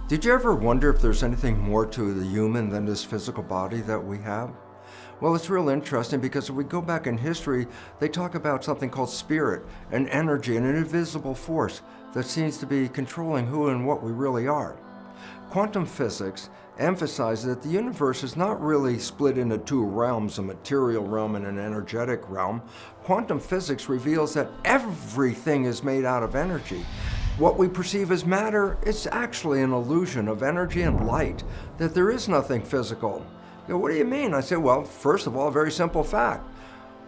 Did you ever wonder if there's anything more to the human than this physical body that we have? Well, it's real interesting because if we go back in history, they talk about something called spirit, an energy, and an invisible force that seems to be controlling who and what we really are. Quantum physics emphasizes that the universe is not really split into two realms, a material realm and an energetic realm. Quantum physics reveals that everything is made out of energy. What we perceive as matter is actually an illusion of energy and light, that there is nothing physical. You go, what do you mean? I say, well, first of all, a very simple fact.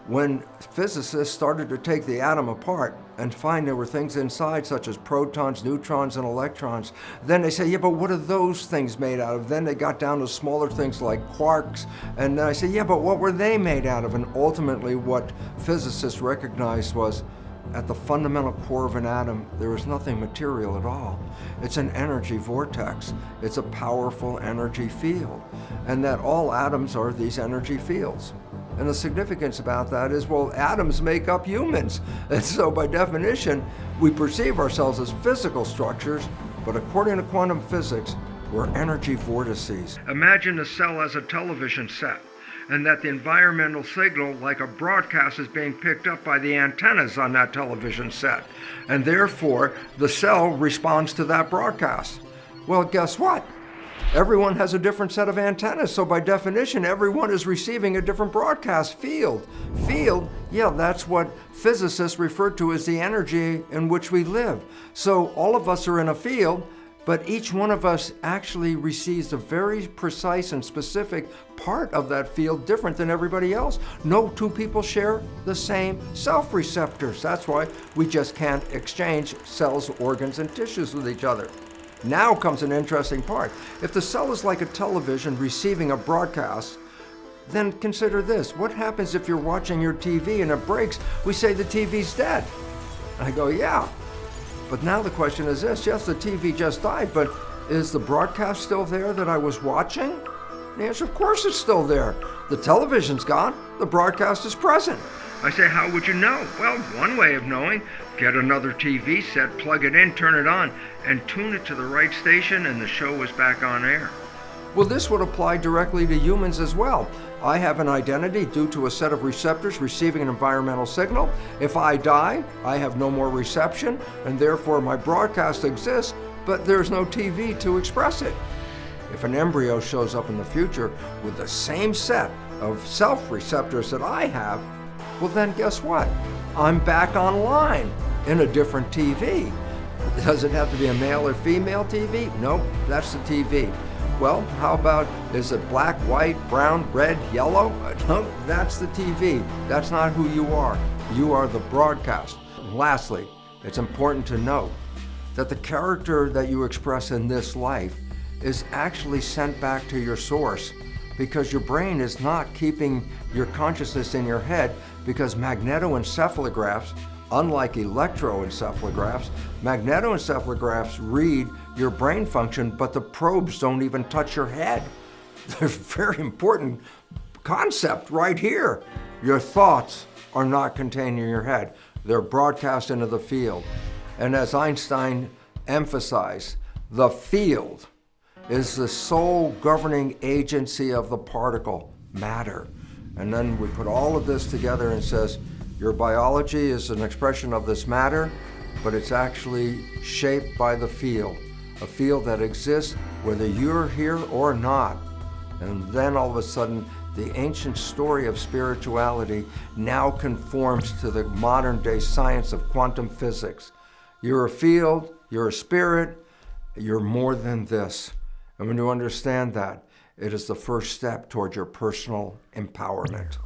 When physicists started to take the atom apart and find there were things inside such as protons, neutrons, and electrons, then they say, yeah, but what are those things made out of? Then they got down to smaller things like quarks, and then I say, yeah, but what were they made out of? And ultimately what physicists recognized was at the fundamental core of an atom, there is nothing material at all. It's an energy vortex. It's a powerful energy field, and that all atoms are these energy fields. And the significance about that is, well, atoms make up humans. And so by definition, we perceive ourselves as physical structures, but according to quantum physics, we're energy vortices. Imagine a cell as a television set, and that the environmental signal, like a broadcast, is being picked up by the antennas on that television set. And therefore, the cell responds to that broadcast. Well, guess what? Everyone has a different set of antennas, so by definition, everyone is receiving a different broadcast field. Field, yeah, that's what physicists refer to as the energy in which we live. So all of us are in a field, but each one of us actually receives a very precise and specific part of that field different than everybody else. No two people share the same self-receptors. That's why we just can't exchange cells, organs, and tissues with each other. Now comes an interesting part. If the cell is like a television receiving a broadcast, then consider this. What happens if you're watching your TV and it breaks? We say the TV's dead. I go, yeah. But now the question is this. Yes, the TV just died, but is the broadcast still there that I was watching? The answer, of course it's still there. The television's gone. The broadcast is present. I say, how would you know? Well, one way of knowing, get another TV set, plug it in, turn it on, and tune it to the right station, and the show is back on air. Well, this would apply directly to humans as well. I have an identity due to a set of receptors receiving an environmental signal. If I die, I have no more reception, and therefore my broadcast exists, but there's no TV to express it. If an embryo shows up in the future with the same set of self-receptors that I have, well then guess what? I'm back online in a different TV. Does it have to be a male or female TV? Nope, that's the TV. Well, how about, is it black, white, brown, red, yellow? No, that's the TV. That's not who you are. You are the broadcast. And lastly, it's important to note that the character that you express in this life is actually sent back to your source, because your brain is not keeping your consciousness in your head, because magnetoencephalographs, unlike electroencephalographs, magnetoencephalographs read your brain function, but the probes don't even touch your head. There's a very important concept right here. Your thoughts are not contained in your head. They're broadcast into the field. And as Einstein emphasized, the field is the sole governing agency of the particle, matter. And then we put all of this together and says, your biology is an expression of this matter, but it's actually shaped by the field, a field that exists whether you're here or not. And then all of a sudden, the ancient story of spirituality now conforms to the modern day science of quantum physics. You're a field, you're a spirit, you're more than this. And when you understand that, it is the first step towards your personal empowerment.